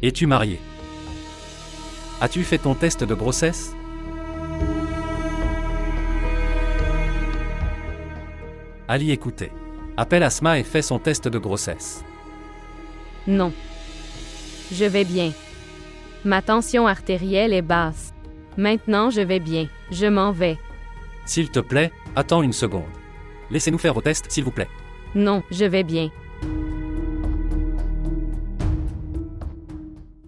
Es-tu marié? As-tu fait ton test de grossesse? Ali écoutez. Appelle Asma et fais son test de grossesse. Non. Je vais bien. Ma tension artérielle est basse. Maintenant je vais bien. Je m'en vais. S'il te plaît, attends une seconde. Laissez-nous faire au test, s'il vous plaît. Non, je vais bien.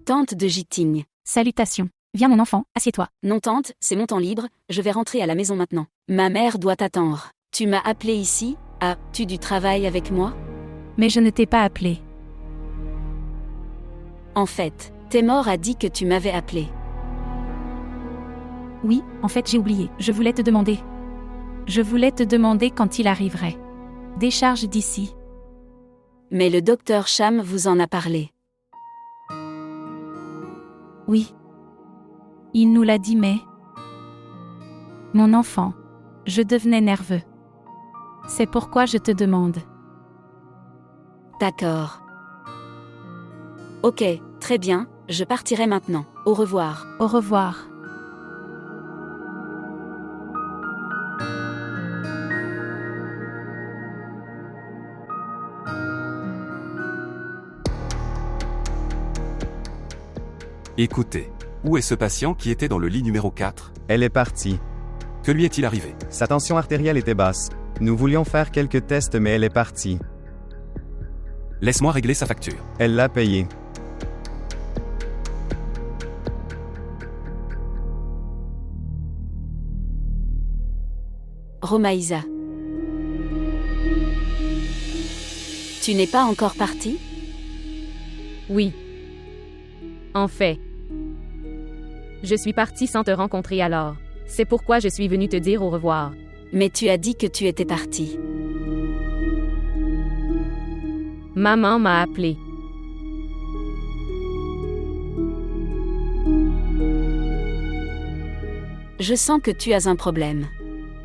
Tante de Jiting. Salutations. Viens mon enfant, assieds-toi. Non tante, c'est mon temps libre, je vais rentrer à la maison maintenant. Ma mère doit t'attendre. Tu m'as appelé ici? As-tu du travail avec moi? Mais je ne t'ai pas appelé. En fait, Témor a dit que tu m'avais appelé. Oui, en fait j'ai oublié. Je voulais te demander. Je voulais te demander quand il arriverait. Décharge d'ici. Mais le docteur Cham vous en a parlé. Oui. Il nous l'a dit mais... Mon enfant, je devenais nerveux. C'est pourquoi je te demande. D'accord. Ok, très bien, je partirai maintenant. Au revoir. Au revoir. Écoutez, où est ce patient qui était dans le lit numéro 4? Elle est partie. Que lui est-il arrivé? Sa tension artérielle était basse. Nous voulions faire quelques tests mais elle est partie. Laisse-moi régler sa facture. Elle l'a payé. Romaïsa. Tu n'es pas encore partie? Oui. En fait. Je suis partie sans te rencontrer alors. C'est pourquoi je suis venue te dire au revoir. Mais tu as dit que tu étais partie. Maman m'a appelée. Je sens que tu as un problème.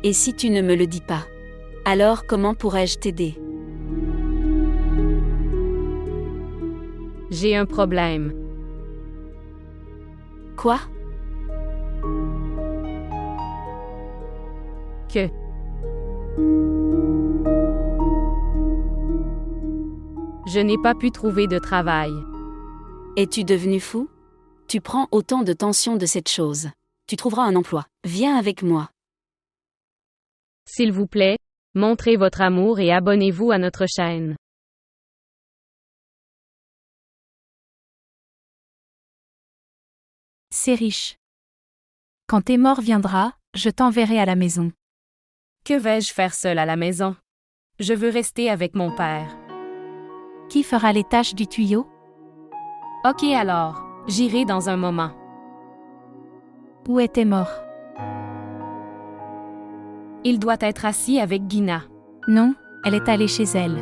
Et si tu ne me le dis pas? Alors comment pourrais-je t'aider? J'ai un problème. Quoi? Que? Je n'ai pas pu trouver de travail. Es-tu devenu fou? Tu prends autant de tension de cette chose. Tu trouveras un emploi. Viens avec moi. S'il vous plaît, montrez votre amour et abonnez-vous à notre chaîne. C'est riche. Quand Témor viendra, je t'enverrai à la maison. Que vais-je faire seule à la maison? Je veux rester avec mon père. Qui fera les tâches du tuyau? Ok alors, j'irai dans un moment. Où est Témor? Il doit être assis avec Gina. Non, elle est allée chez elle.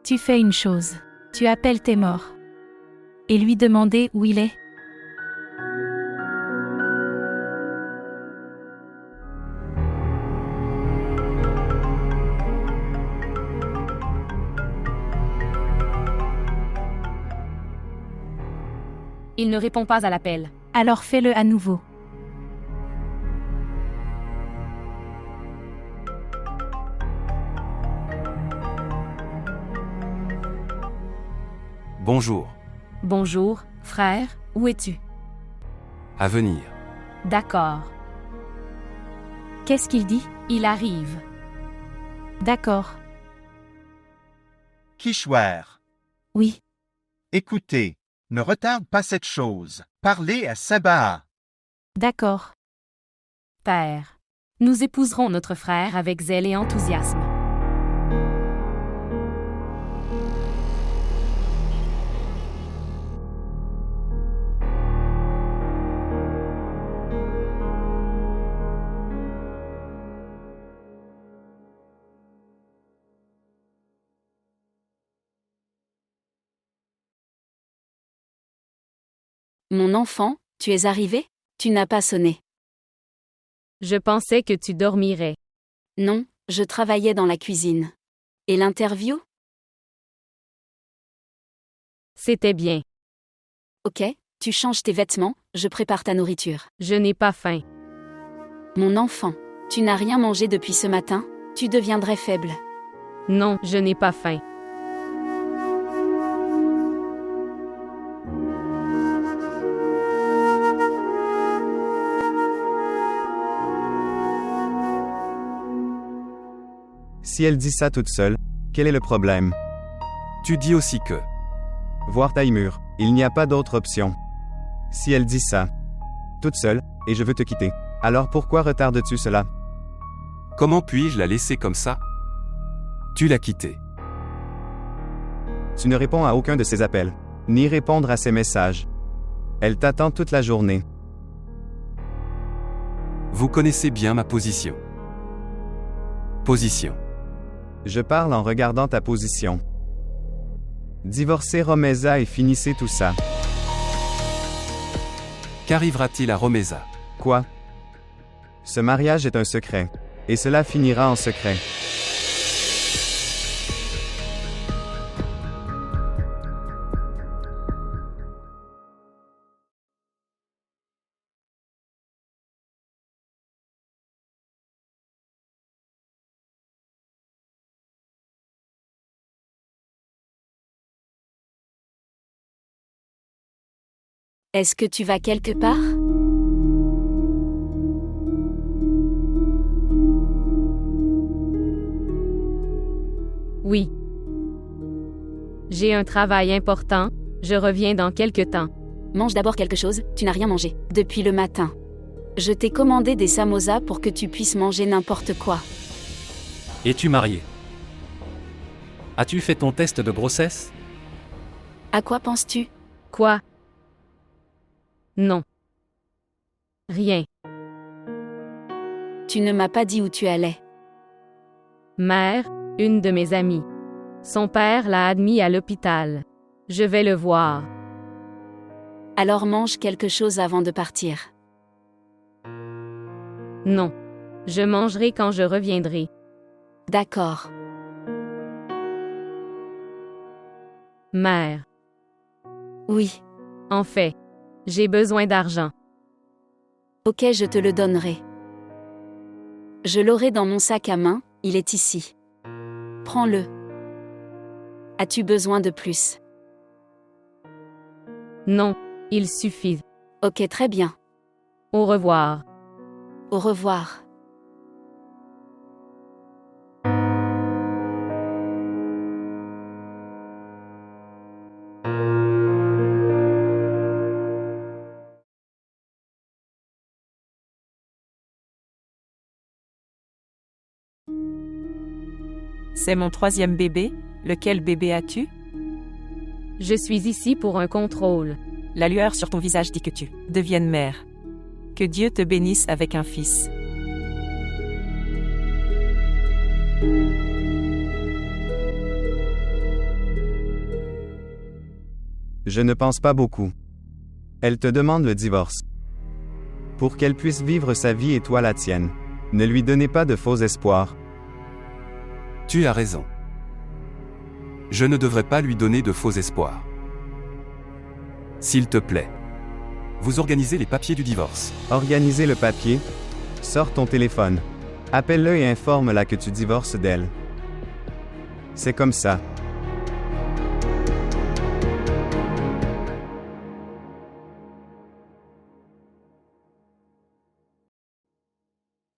Tu fais une chose. Tu appelles Témor. Et lui demander où il est. Il ne répond pas à l'appel. Alors fais-le à nouveau. Bonjour. Bonjour, frère, où es-tu? À venir. D'accord. Qu'est-ce qu'il dit? Il arrive. D'accord. Kishwar. Oui. Écoutez, ne retarde pas cette chose. Parlez à Sabah. D'accord. Père. Nous épouserons notre frère avec zèle et enthousiasme. Mon enfant, tu es arrivé? Tu n'as pas sonné. Je pensais que tu dormirais. Non, je travaillais dans la cuisine. Et l'interview? C'était bien. Ok, tu changes tes vêtements, je prépare ta nourriture. Je n'ai pas faim. Mon enfant, tu n'as rien mangé depuis ce matin, tu deviendrais faible. Non, je n'ai pas faim. Si elle dit ça toute seule, quel est le problème? Tu dis aussi que. Voir taille mûre, il n'y a pas d'autre option. Si elle dit ça, toute seule, et je veux te quitter, alors pourquoi retardes-tu cela? Comment puis-je la laisser comme ça? Tu l'as quittée. Tu ne réponds à aucun de ses appels, ni répondre à ses messages. Elle t'attend toute la journée. Vous connaissez bien ma position. Position. Je parle en regardant ta position. Divorcez Romeza et finissez tout ça. Qu'arrivera-t-il à Romeza? Quoi? Ce mariage est un secret. Et cela finira en secret. Est-ce que tu vas quelque part? Oui. J'ai un travail important, je reviens dans quelque temps. Mange d'abord quelque chose, tu n'as rien mangé, depuis le matin. Je t'ai commandé des samosas pour que tu puisses manger n'importe quoi. Es-tu marié? As-tu fait ton test de grossesse? À quoi penses-tu? Quoi? Non. Rien. Tu ne m'as pas dit où tu allais. Mère, une de mes amies. Son père l'a admis à l'hôpital. Je vais le voir. Alors mange quelque chose avant de partir. Non. Je mangerai quand je reviendrai. D'accord. Mère. Oui. En fait, j'ai besoin d'argent. Ok, je te le donnerai. Je l'aurai dans mon sac à main, il est ici. Prends-le. As-tu besoin de plus? Non, il suffit. Ok, très bien. Au revoir. Au revoir. C'est mon 3e bébé, lequel bébé as-tu? Je suis ici pour un contrôle. La lueur sur ton visage dit que tu deviennes mère. Que Dieu te bénisse avec un fils. Je ne pense pas beaucoup. Elle te demande le divorce. Pour qu'elle puisse vivre sa vie et toi la tienne. Ne lui donnez pas de faux espoirs. Tu as raison. Je ne devrais pas lui donner de faux espoirs. S'il te plaît. Vous organisez les papiers du divorce. Organisez le papier. Sors ton téléphone. Appelle-le et informe-la que tu divorces d'elle. C'est comme ça.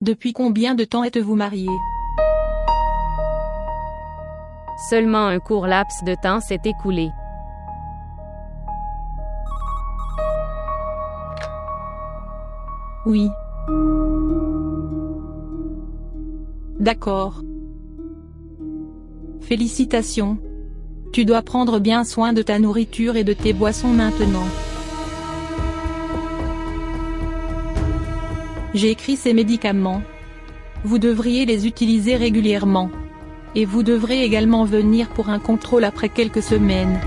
Depuis combien de temps êtes-vous mariés? Seulement un court laps de temps s'est écoulé. Oui. D'accord. Félicitations. Tu dois prendre bien soin de ta nourriture et de tes boissons maintenant. J'ai écrit ces médicaments. Vous devriez les utiliser régulièrement. Et vous devrez également venir pour un contrôle après quelques semaines.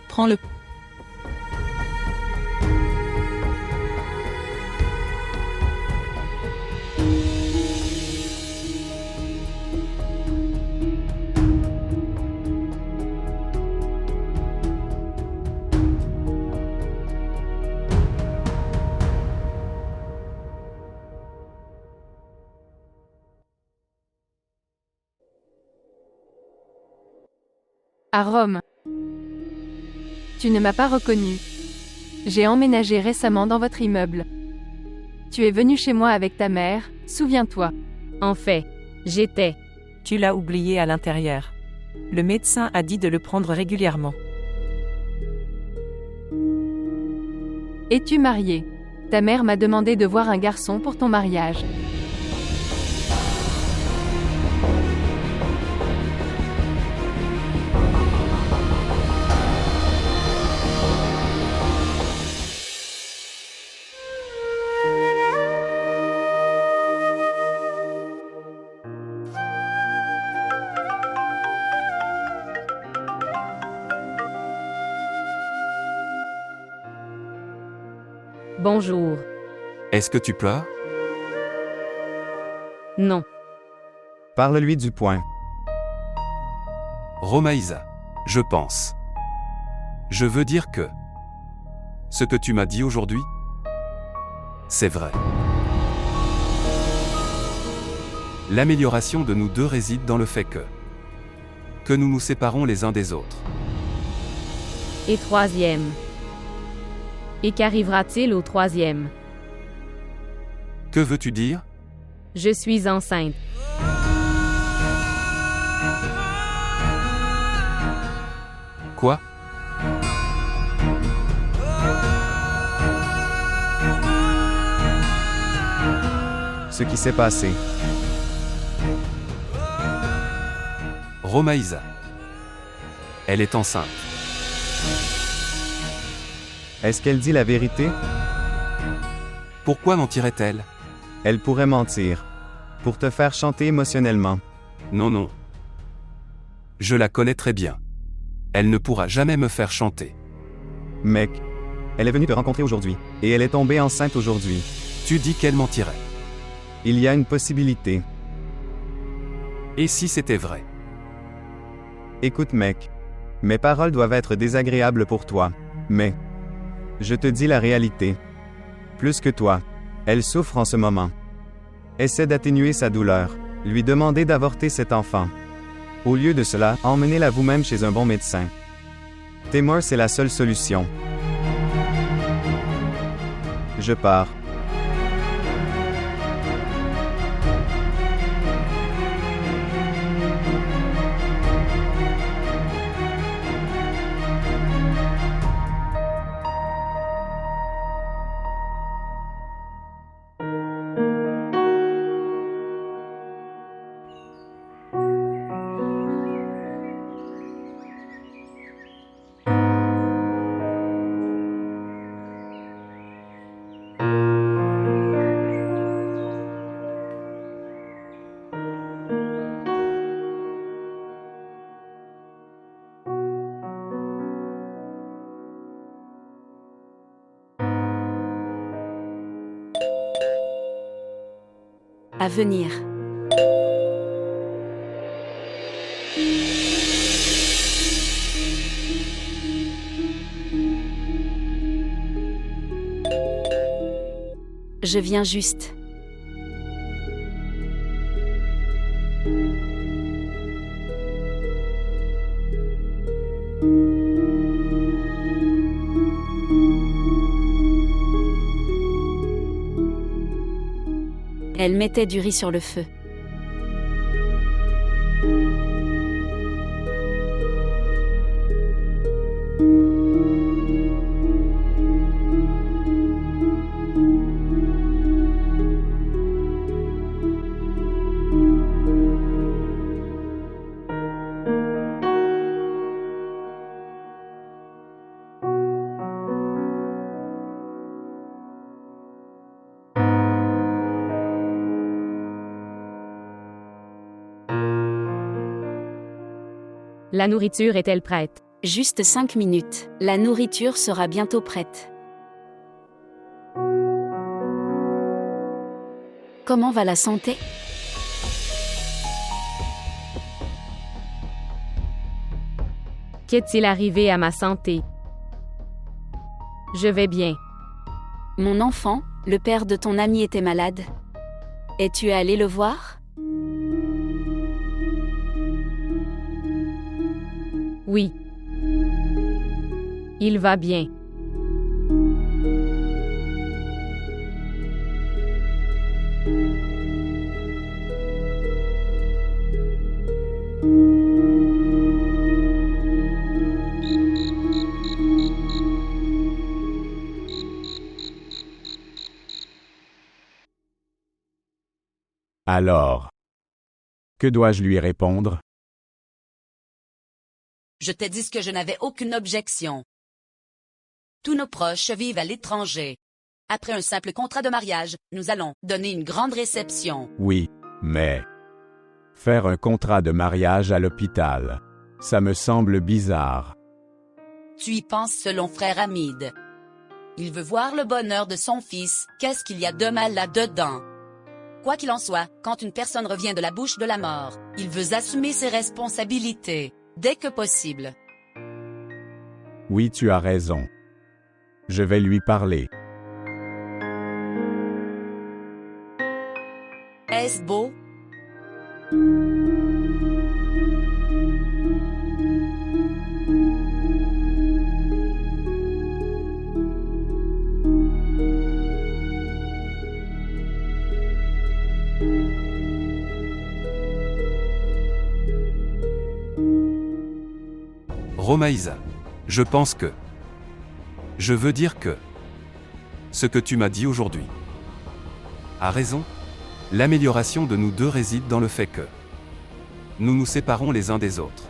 Prends-le. À Rome. Tu ne m'as pas reconnu. J'ai emménagé récemment dans votre immeuble. Tu es venu chez moi avec ta mère, souviens-toi. En fait, j'étais. Tu l'as oublié à l'intérieur. Le médecin a dit de le prendre régulièrement. Es-tu marié? Ta mère m'a demandé de voir un garçon pour ton mariage. Bonjour. Est-ce que tu pleures? Non. Parle-lui du point. Romaïsa, je pense. Je veux dire que... Ce que tu m'as dit aujourd'hui, c'est vrai. L'amélioration de nous deux réside dans le fait que nous nous séparons les uns des autres. Et troisième. Et qu'arrivera-t-il au troisième? Que veux-tu dire? Je suis enceinte. Quoi? Ce qui s'est passé. Romaïsa. Elle est enceinte. Est-ce qu'elle dit la vérité? Pourquoi mentirait-elle? Elle pourrait mentir. Pour te faire chanter émotionnellement. Non, non. Je la connais très bien. Elle ne pourra jamais me faire chanter. Mec, elle est venue te rencontrer aujourd'hui, et elle est tombée enceinte aujourd'hui. Tu dis qu'elle mentirait. Il y a une possibilité. Et si c'était vrai? Écoute mec, mes paroles doivent être désagréables pour toi, mais... Je te dis la réalité. Plus que toi, elle souffre en ce moment. Essaie d'atténuer sa douleur, lui demander d'avorter cet enfant. Au lieu de cela, emmenez-la vous-même chez un bon médecin. Témoin, c'est la seule solution. Je pars. À venir. Je viens juste. Elle mettait du riz sur le feu. La nourriture est-elle prête? Juste 5 minutes. La nourriture sera bientôt prête. Comment va la santé? Qu'est-il arrivé à ma santé? Je vais bien. Mon enfant, le père de ton ami était malade. Es-tu allé le voir? Oui. Il va bien. Alors, que dois-je lui répondre? Je t'ai dit que je n'avais aucune objection. Tous nos proches vivent à l'étranger. Après un simple contrat de mariage, nous allons donner une grande réception. Oui, mais faire un contrat de mariage à l'hôpital, ça me semble bizarre. Tu y penses selon frère Hamid. Il veut voir le bonheur de son fils, qu'est-ce qu'il y a de mal là-dedans? Quoi qu'il en soit, quand une personne revient de la bouche de la mort, il veut assumer ses responsabilités, dès que possible. Oui, tu as raison. Je vais lui parler. Est-ce beau? Romaïsa. Je pense que... Je veux dire que... Ce que tu m'as dit aujourd'hui a raison. L'amélioration de nous deux réside dans le fait que... Nous nous séparons les uns des autres.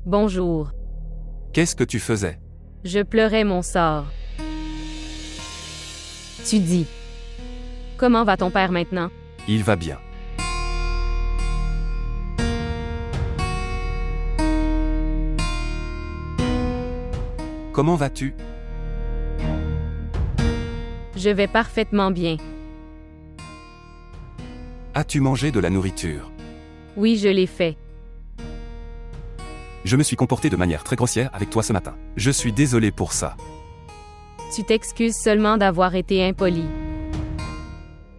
Bonjour. Qu'est-ce que tu faisais? Je pleurais mon sort. Tu dis. Comment va ton père maintenant? Il va bien. Comment vas-tu? Je vais parfaitement bien. As-tu mangé de la nourriture? Oui, je l'ai fait. Je me suis comporté de manière très grossière avec toi ce matin. Je suis désolé pour ça. Tu t'excuses seulement d'avoir été impoli.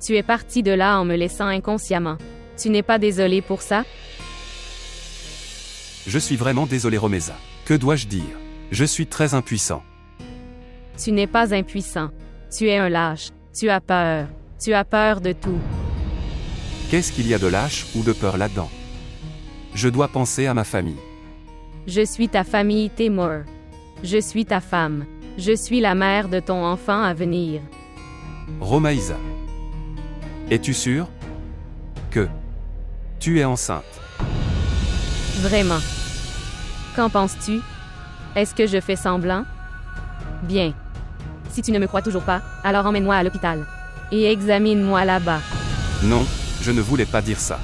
Tu es parti de là en me laissant inconsciemment. Tu n'es pas désolé pour ça? Je suis vraiment désolé, Romaïsa. Que dois-je dire? Je suis très impuissant. Tu n'es pas impuissant. Tu es un lâche. Tu as peur. Tu as peur de tout. Qu'est-ce qu'il y a de lâche ou de peur là-dedans? Je dois penser à ma famille. Je suis ta famille, Timur. Je suis ta femme. Je suis la mère de ton enfant à venir. Romaïsa. Es-tu sûr que tu es enceinte? Vraiment. Qu'en penses-tu? Est-ce que je fais semblant? Bien. Si tu ne me crois toujours pas, alors emmène-moi à l'hôpital. Et examine-moi là-bas. Non, je ne voulais pas dire ça.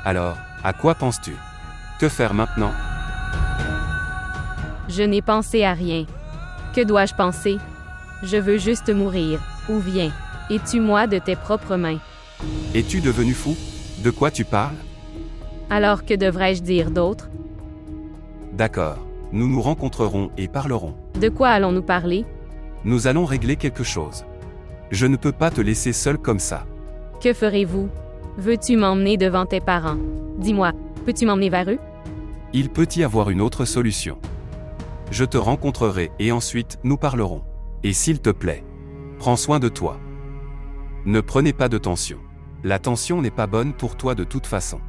Alors, à quoi penses-tu? Que faire maintenant? Je n'ai pensé à rien. Que dois-je penser? Je veux juste mourir. Ou viens. Et tue-moi de tes propres mains. Es-tu devenu fou? De quoi tu parles? Alors que devrais-je dire d'autre? D'accord. Nous nous rencontrerons et parlerons. De quoi allons-nous parler? Nous allons régler quelque chose. Je ne peux pas te laisser seul comme ça. Que ferez-vous? Veux-tu m'emmener devant tes parents? Dis-moi, peux-tu m'emmener vers eux? Il peut y avoir une autre solution. Je te rencontrerai et ensuite nous parlerons. Et s'il te plaît, prends soin de toi. Ne prenez pas de tension. La tension n'est pas bonne pour toi de toute façon.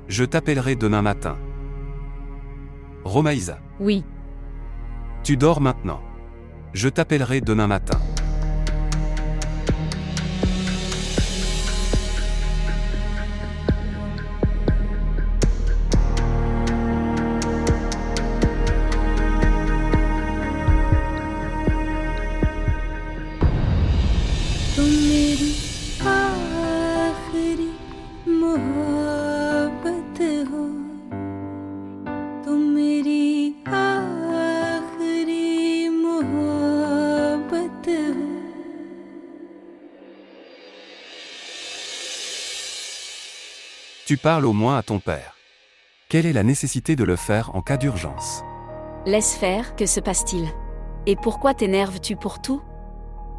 Je t'appellerai demain matin. Romaïsa. Oui. Tu dors maintenant. Je t'appellerai demain matin. तुम मेरी आखिरी tu parles au moins à ton père. Quelle est la nécessité de le faire en cas d'urgence? Laisse faire, que se passe-t-il? Et pourquoi t'énerves-tu pour tout?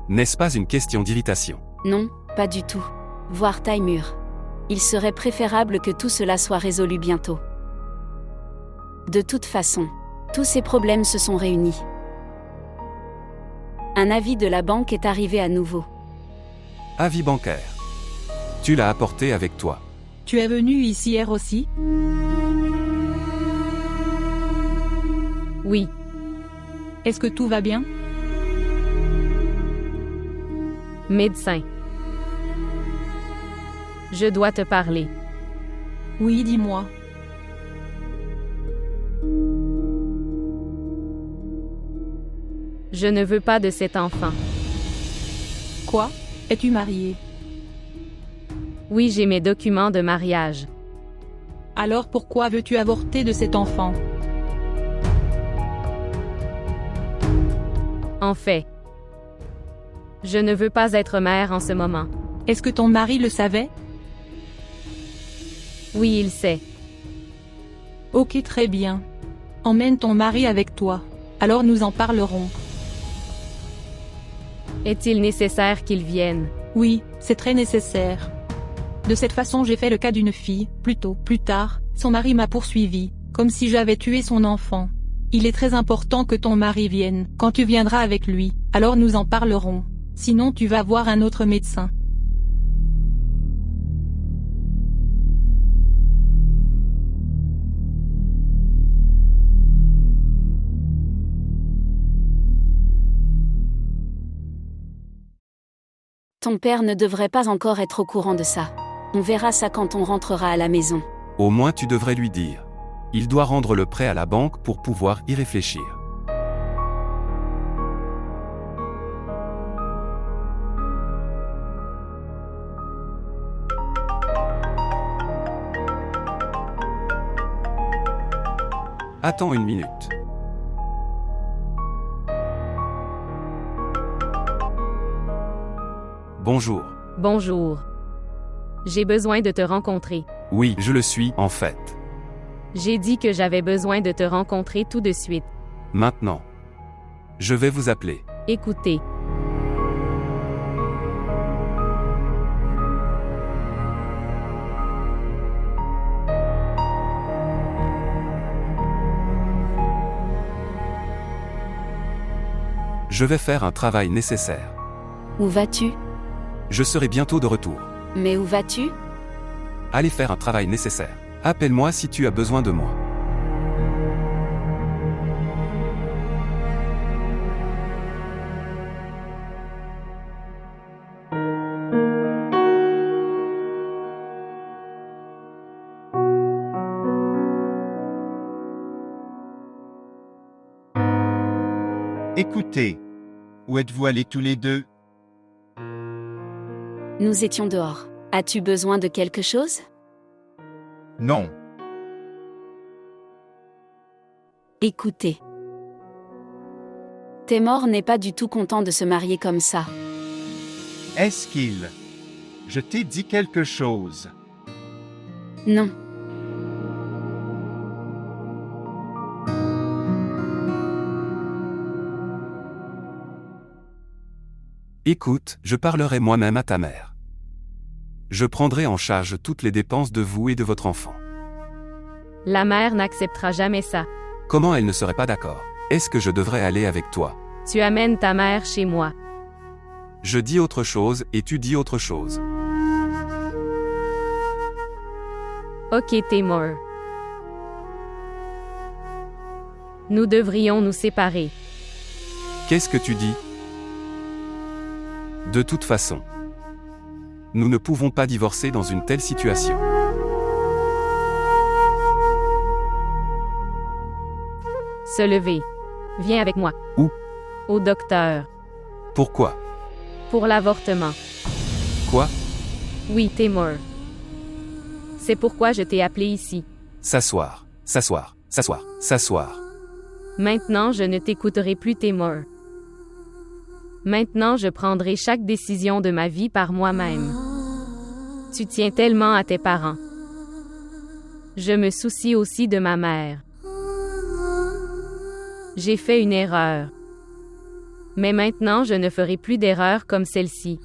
N'est-ce pas une question d'irritation? Non, pas du tout. Voir taille mûre. Il serait préférable que tout cela soit résolu bientôt. De toute façon, tous ces problèmes se sont réunis. Un avis de la banque est arrivé à nouveau. Avis bancaire. Tu l'as apporté avec toi. Tu es venu ici hier aussi? Oui. Est-ce que tout va bien? Médecin. Je dois te parler. Oui, dis-moi. Je ne veux pas de cet enfant. Quoi? Es-tu mariée? Oui, j'ai mes documents de mariage. Alors pourquoi veux-tu avorter de cet enfant? En fait, je ne veux pas être mère en ce moment. Est-ce que ton mari le savait? Oui, il sait. Ok, très bien. Emmène ton mari avec toi. Alors nous en parlerons. Est-il nécessaire qu'il vienne? Oui, c'est très nécessaire. De cette façon j'ai fait le cas d'une fille, plus tard, son mari m'a poursuivi, comme si j'avais tué son enfant. Il est très important que ton mari vienne. Quand tu viendras avec lui, alors nous en parlerons. Sinon tu vas voir un autre médecin. Ton père ne devrait pas encore être au courant de ça. On verra ça quand on rentrera à la maison. Au moins tu devrais lui dire. Il doit rendre le prêt à la banque pour pouvoir y réfléchir. Attends une minute. Bonjour. Bonjour. J'ai besoin de te rencontrer. Oui, je le suis, en fait. J'ai dit que j'avais besoin de te rencontrer tout de suite. Maintenant. Je vais vous appeler. Écoutez. Je vais faire un travail nécessaire. Où vas-tu? Je serai bientôt de retour. Mais où vas-tu? Allez faire un travail nécessaire. Appelle-moi si tu as besoin de moi. Écoutez, où êtes-vous allés tous les deux? Nous étions dehors. As-tu besoin de quelque chose? Non. Écoutez. Taymor n'est pas du tout content de se marier comme ça. Est-ce qu'il... Je t'ai dit quelque chose. Non. Écoute, je parlerai moi-même à ta mère. Je prendrai en charge toutes les dépenses de vous et de votre enfant. La mère n'acceptera jamais ça. Comment elle ne serait pas d'accord? Est-ce que je devrais aller avec toi? Tu amènes ta mère chez moi. Je dis autre chose et tu dis autre chose. Ok, Taymor. Nous devrions nous séparer. Qu'est-ce que tu dis? De toute façon, nous ne pouvons pas divorcer dans une telle situation. Se lever. Viens avec moi. Où? Au docteur. Pourquoi? Pour l'avortement. Quoi? Oui, Taymor. C'est pourquoi je t'ai appelé ici. S'asseoir, s'asseoir, s'asseoir, s'asseoir. Maintenant, je ne t'écouterai plus, Taymor. Maintenant, je prendrai chaque décision de ma vie par moi-même. Tu tiens tellement à tes parents. Je me soucie aussi de ma mère. J'ai fait une erreur. Mais maintenant je ne ferai plus d'erreur comme celle-ci.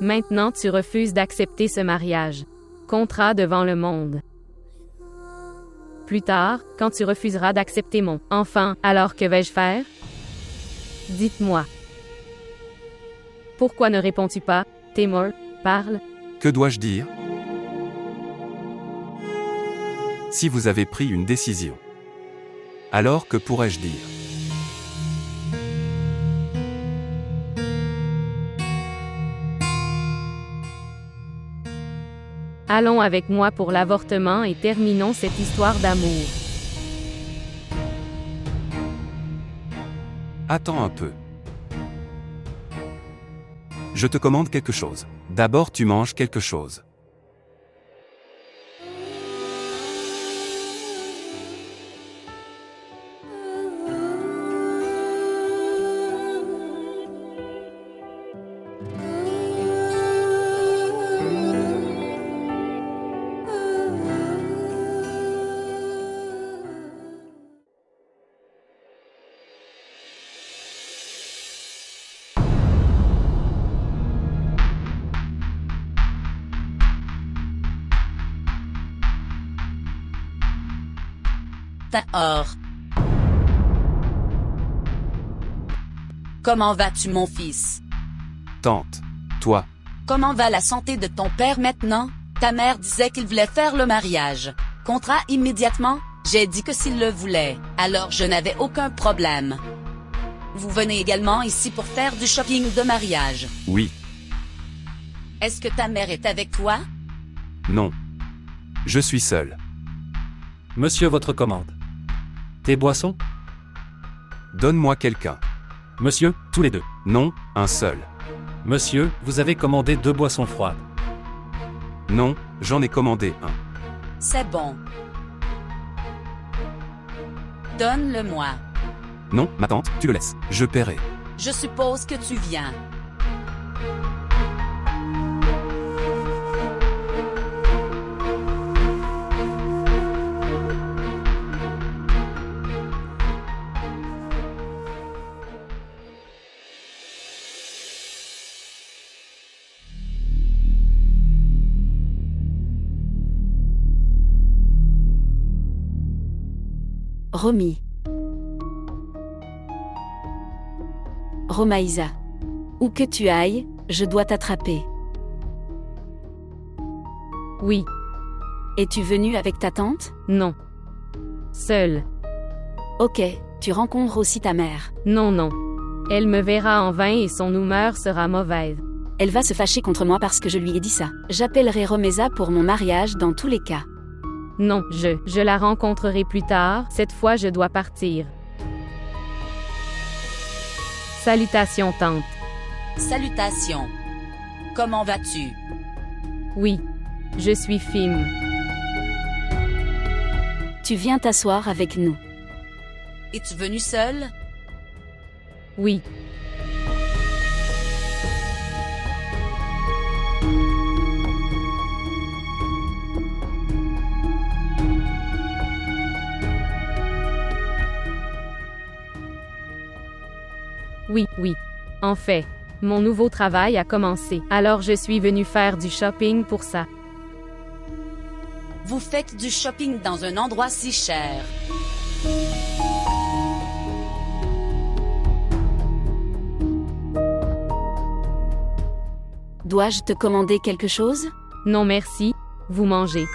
Maintenant tu refuses d'accepter ce mariage. Contrat devant le monde. Plus tard, quand tu refuseras d'accepter mon enfant, alors que vais-je faire? Dites-moi. Pourquoi ne réponds-tu pas? Timur, parle. Que dois-je dire? Si vous avez pris une décision, alors que pourrais-je dire? Allons avec moi pour l'avortement et terminons cette histoire d'amour. Attends un peu. Je te commande quelque chose. D'abord tu manges quelque chose. Or. Comment vas-tu, mon fils? Tante, toi, Comment va la santé de ton père maintenant? Ta mère disait qu'il voulait faire le mariage. Contrat immédiatement? J'ai dit que s'il le voulait, alors je n'avais aucun problème. Vous venez également ici pour faire du shopping de mariage. oui, Est-ce que ta mère est avec toi? non. Je suis seul. Monsieur, votre commande. Tes boissons? Donne-moi quelqu'un. Monsieur, tous les deux. Non, un seul. Monsieur, vous avez commandé 2 boissons froides. Non, j'en ai commandé un. C'est bon. Donne-le-moi. Non, ma tante, tu le laisses. Je paierai. Je suppose que tu viens. Romy. Romaïsa. Où que tu ailles, je dois t'attraper. Oui. Es-tu venue avec ta tante? Non. Seule. Ok, tu rencontres aussi ta mère. Non, non. Elle me verra en vain et son humeur sera mauvaise. Elle va se fâcher contre moi parce que je lui ai dit ça. J'appellerai Romaïsa pour mon mariage dans tous les cas. Non, je la rencontrerai plus tard. Cette fois, je dois partir. Salutations, tante. Salutations. Comment vas-tu? Oui. Je suis Fim. Tu viens t'asseoir avec nous. Es-tu venu seul? Oui. Oui. En fait, mon nouveau travail a commencé. Alors je suis venue faire du shopping pour ça. Vous faites du shopping dans un endroit si cher. Dois-je te commander quelque chose? Non merci, vous mangez.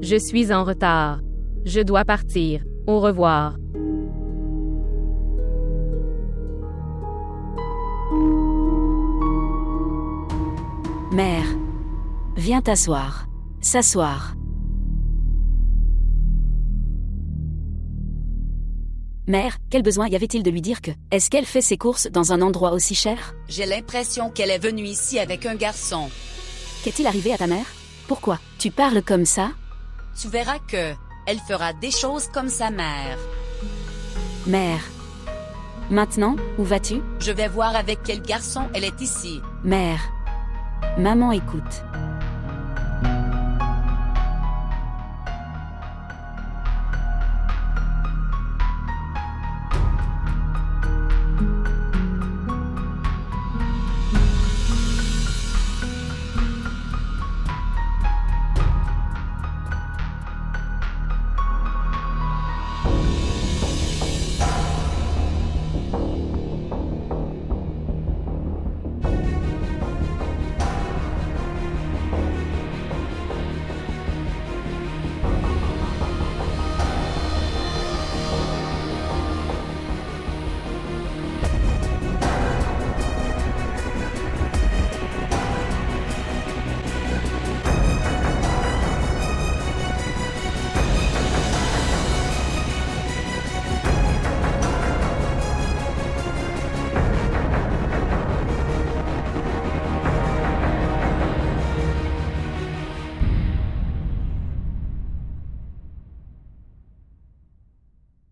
Je suis en retard. Je dois partir. Au revoir. Mère. Viens t'asseoir. S'asseoir. Mère, quel besoin y avait-il de lui dire que... Est-ce qu'elle fait ses courses dans un endroit aussi cher? J'ai l'impression qu'elle est venue ici avec un garçon. Qu'est-il arrivé à ta mère? Pourquoi? Tu parles comme ça? Tu verras que Elle fera des choses comme sa mère. Mère. Maintenant, où vas-tu? Je vais voir avec quel garçon elle est ici. Mère. Maman écoute.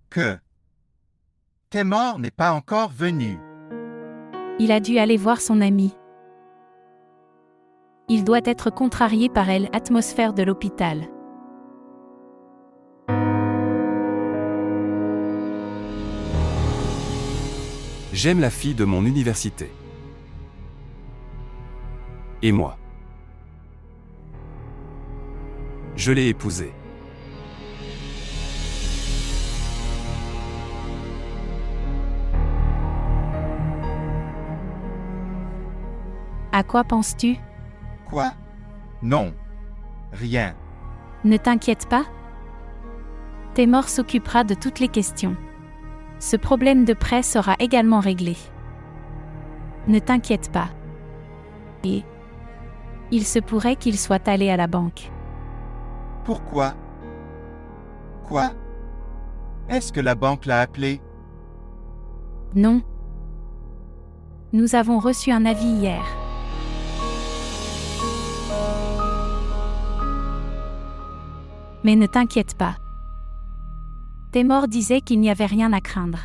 Que Témor n'est pas encore venu. Il a dû aller voir son ami. Il doit être contrarié par l'atmosphère de l'hôpital. J'aime la fille de mon université. Et moi. Je l'ai épousée. À quoi penses-tu? Quoi? Non. Rien. Ne t'inquiète pas. Témor s'occupera de toutes les questions. Ce problème de prêt sera également réglé. Ne t'inquiète pas. Et il se pourrait qu'il soit allé à la banque. Pourquoi? Quoi? Est-ce que la banque l'a appelé? Non. Nous avons reçu un avis hier. Mais ne t'inquiète pas. Témor disait qu'il n'y avait rien à craindre.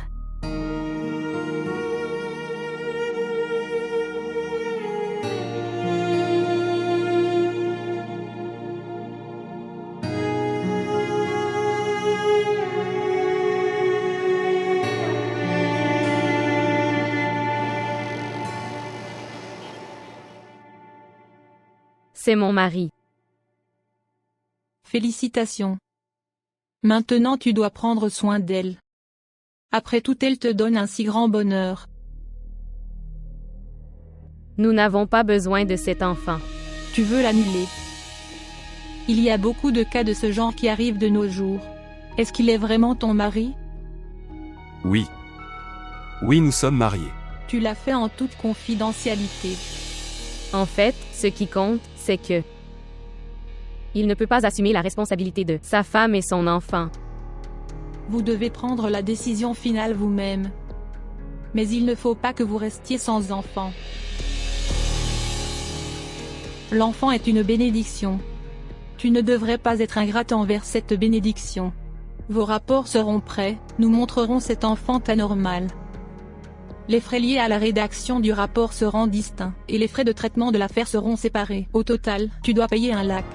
C'est mon mari. Félicitations. Maintenant tu dois prendre soin d'elle. Après tout, elle te donne un si grand bonheur. Nous n'avons pas besoin de cet enfant. Tu veux l'annuler. Il y a beaucoup de cas de ce genre qui arrivent de nos jours. Est-ce qu'il est vraiment ton mari? Oui. Oui, nous sommes mariés. Tu l'as fait en toute confidentialité. En fait, ce qui compte, c'est que il ne peut pas assumer la responsabilité de sa femme et son enfant. Vous devez prendre la décision finale vous-même. Mais il ne faut pas que vous restiez sans enfant. L'enfant est une bénédiction. Tu ne devrais pas être ingrate envers cette bénédiction. Vos rapports seront prêts, nous montrerons cet enfant anormal. Les frais liés à la rédaction du rapport seront distincts, et les frais de traitement de l'affaire seront séparés. Au total, tu dois payer 1 lakh.